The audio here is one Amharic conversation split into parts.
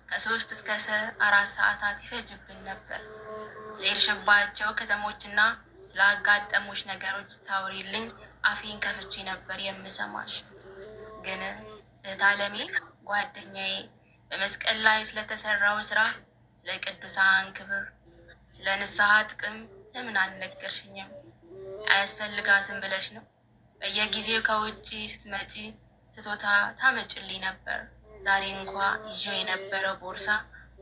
ከ3 እስከ 4 ሰዓታት ይፈጅብን ነበር። ስለሄድሽባቸው ከተሞችና ስላጋጠሙሽ ነገሮች ታውሪልኝ አፌን ከፍቼ ነበር የምሰማሽ። ግን እህት አለሜ ጓደኛዬ በመስቀል ላይ ስለተሰራው ስራ፣ ስለ ቅዱሳን ክብር፣ ስለ ንስሐ ጥቅም ለምን አልነገርሽኝም? አያስፈልጋትም ብለሽ ነው? በየጊዜው ከውጭ ስትመጪ ስጦታ ታመጭልኝ ነበር። ዛሬ እንኳ ይዞ የነበረው ቦርሳ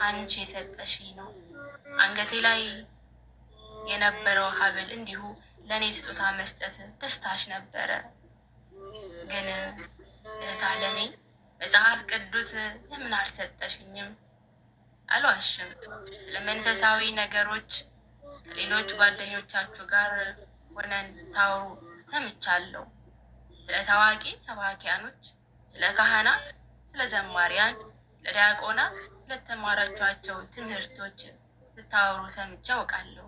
አንቺ የሰጠሽኝ ነው። አንገቴ ላይ የነበረው ሀብል እንዲሁ ለእኔ ስጦታ መስጠት ደስታሽ ነበረ። ግን እህት አለሜ መጽሐፍ ቅዱስ ለምን አልሰጠሽኝም? አልዋሽም። ስለ መንፈሳዊ ነገሮች ከሌሎች ጓደኞቻችሁ ጋር ሆነን ስታወሩ ሰምቻለሁ። ስለ ታዋቂ ሰባኪያኖች፣ ስለ ካህናት፣ ስለ ዘማሪያን፣ ስለ ዲያቆናት፣ ስለተማራችኋቸው ትምህርቶች ስታወሩ ሰምቼ አውቃለሁ።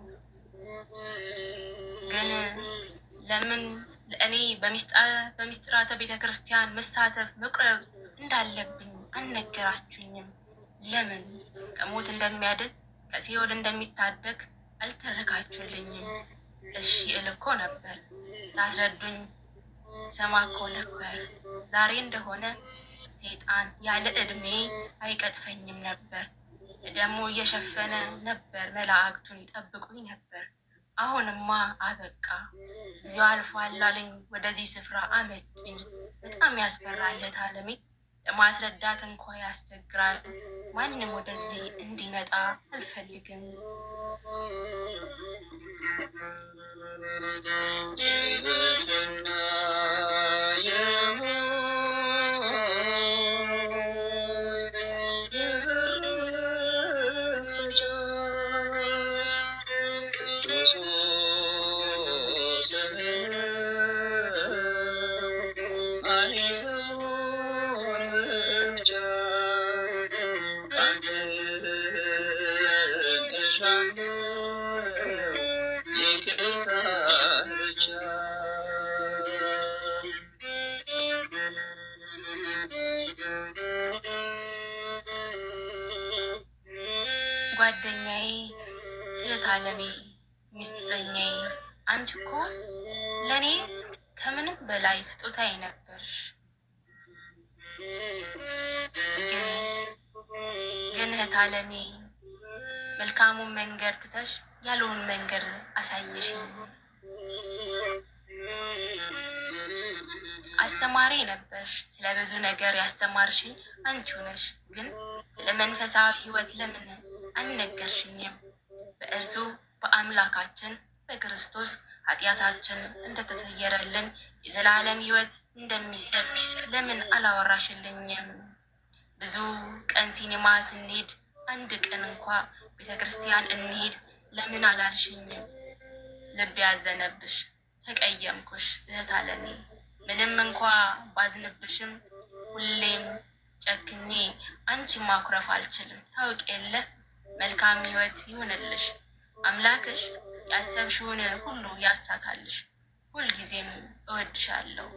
ግን ለምን ለእኔ በሚስጥራተ ቤተ ክርስቲያን መሳተፍ መቁረብ እንዳለብኝ አልነገራችሁኝም? ለምን ከሞት እንደሚያድን ከሲኦል እንደሚታደግ አልተረካችሁልኝም? እሺ እልኮ ነበር፣ ታስረዱኝ ሰማኮ ነበር። ዛሬ እንደሆነ ሰይጣን ያለ ዕድሜ አይቀጥፈኝም ነበር። ደግሞ እየሸፈነ ነበር፣ መላእክቱን ይጠብቁኝ ነበር። አሁንማ አበቃ፣ ጊዜው አልፏል አለኝ። ወደዚህ ስፍራ አመጡኝ። በጣም ያስፈራል እህት አለሜ፣ ለማስረዳት እንኳ ያስቸግራል። ማንም ወደዚህ እንዲመጣ አልፈልግም። ጓደኛዬ፣ እህት አለሜ፣ ሚስጥረኛዬ፣ አንቺ እኮ ለእኔ ከምንም በላይ ስጦታዬ ነበርሽ። ግን እህት አለሜ፣ መልካሙን መንገድ ትተሽ ያለውን መንገድ አሳየሽኝ። አስተማሪ ነበርሽ። ስለ ብዙ ነገር ያስተማርሽኝ አንቺው ነሽ። ግን ስለ መንፈሳዊ ሕይወት ለምን አልነገርሽኝም? በእርሱ በአምላካችን በክርስቶስ ኃጢአታችን እንደተሰየረልን የዘላለም ሕይወት እንደሚሰጥ ለምን አላወራሽልኝም? ብዙ ቀን ሲኒማ ስንሄድ አንድ ቀን እንኳ ቤተ ክርስቲያን እንሄድ ለምን አላልሽኝም? ልብ ያዘነብሽ፣ ተቀየምኩሽ እህት አለሜ። ምንም እንኳ ባዝንብሽም ሁሌም ጨክኜ አንቺ ማኩረፍ አልችልም። ታውቂ የለ መልካም ሕይወት ይሁንልሽ። አምላክሽ ያሰብሽውን ሁሉ ያሳካልሽ። ሁልጊዜም እወድሻለሁ።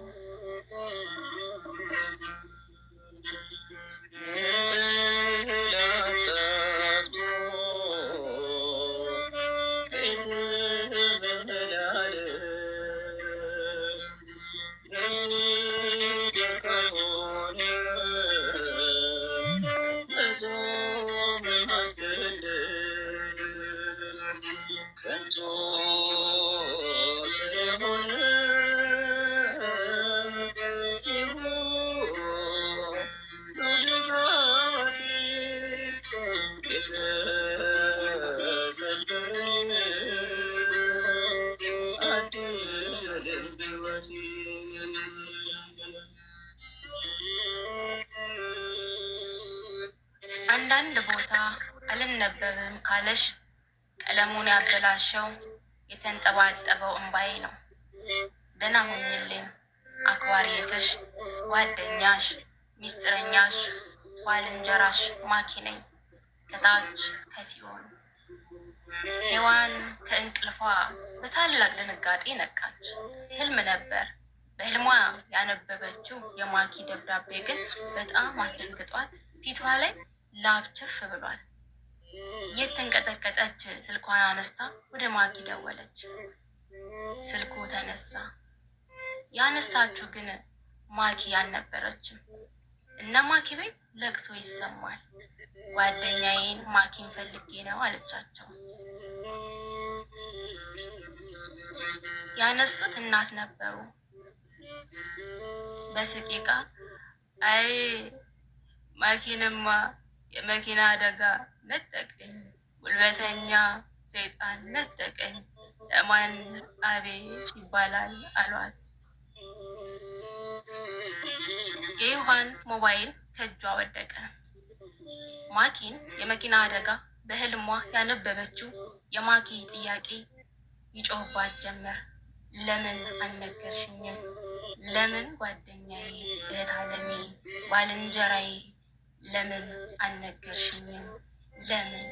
አንዳንድ ቦታ አልነበብም ካለሽ ቀለሙን ያበላሸው የተንጠባጠበው እንባዬ ነው። ደህና ሁኝልኝ። አክባሪትሽ፣ ጓደኛሽ፣ ሚስጥረኛሽ፣ ባልንጀራሽ ማኪ ነኝ ከታች ከሲኦል። ሔዋን ከእንቅልፏ በታላቅ ድንጋጤ ነቃች። ህልም ነበር። በህልሟ ያነበበችው የማኪ ደብዳቤ ግን በጣም አስደንግጧት ፊቷ ላይ ላብ ችፍ ብሏል። የተንቀጠቀጠች ስልኳን አነስታ ወደ ማኪ ደወለች። ስልኩ ተነሳ። ያነሳችው ግን ማኪ አልነበረችም። እነ ማኪ ቤት ለቅሶ ይሰማል። ጓደኛዬን ማኪን ፈልጌ ነው አለቻቸው። ያነሱት እናት ነበሩ። በስቂቃ አይ ማኪንማ የመኪና አደጋ ነጠቀኝ፣ ጉልበተኛ ሰይጣን ነጠቀኝ፣ ለማን አቤት ይባላል አሏት። የዮሐን ሞባይል ከእጇ ወደቀ። ማኪን የመኪና አደጋ በህልሟ ያነበበችው የማኪ ጥያቄ ይጮህባት ጀመር። ለምን አልነገርሽኝም? ለምን ጓደኛዬ፣ እህት አለሜ፣ ባልንጀራዬ ለምን አልነገርሽኝም? ለምን?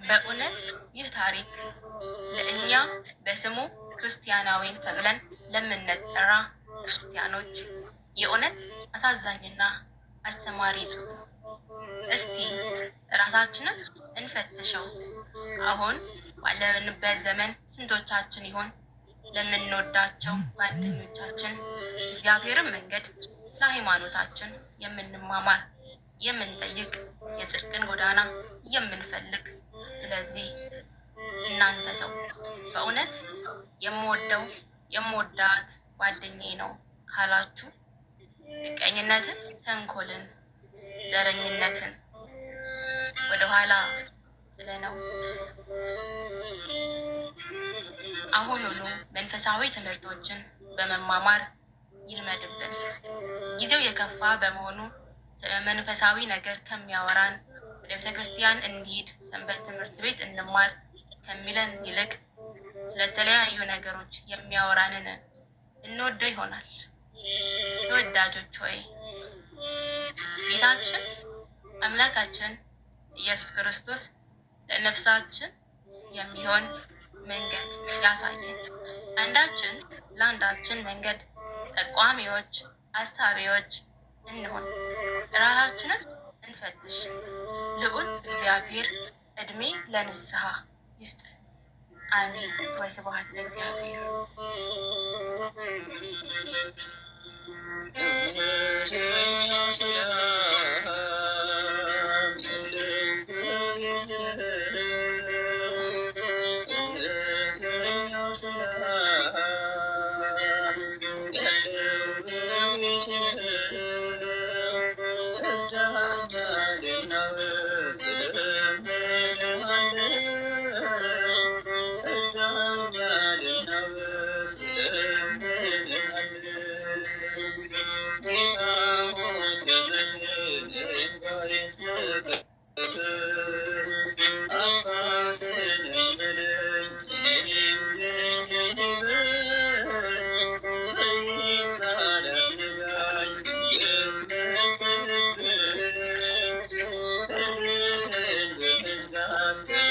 በእውነት ይህ ታሪክ ለእኛ በስሙ ክርስቲያናዊን ተብለን ለምንጠራ ክርስቲያኖች የእውነት አሳዛኝና አስተማሪ ጽሑፍ ነው። እስቲ ራሳችንን እንፈትሸው። አሁን ባለንበት ዘመን ስንቶቻችን ይሆን ለምንወዳቸው ጓደኞቻችን እግዚአብሔርን መንገድ ስለ ሃይማኖታችን የምንማማር፣ የምንጠይቅ፣ የጽድቅን ጎዳና የምንፈልግ? ስለዚህ እናንተ ሰው በእውነት የምወደው የምወዳት ጓደኛዬ ነው ካላችሁ ምቀኝነትን፣ ተንኮልን፣ ዘረኝነትን ወደኋላ ጥለነው አሁኑኑ መንፈሳዊ ትምህርቶችን በመማማር ይልመድብን። ጊዜው የከፋ በመሆኑ ስለ መንፈሳዊ ነገር ከሚያወራን ወደ ቤተ ክርስቲያን እንሂድ፣ ሰንበት ትምህርት ቤት እንማር ከሚለን ይልቅ ስለተለያዩ ነገሮች የሚያወራንን እንወደው ይሆናል። ተወዳጆች ሆይ ጌታችን አምላካችን ኢየሱስ ክርስቶስ ለነፍሳችን የሚሆን መንገድ ያሳየን። አንዳችን ለአንዳችን መንገድ ጠቋሚዎች፣ አስታቢዎች እንሆን። ራሳችንን እንፈትሽ። ልዑል እግዚአብሔር እድሜ ለንስሐ ይስጥ። አሜን። ወስብሐት ለእግዚአብሔር። God.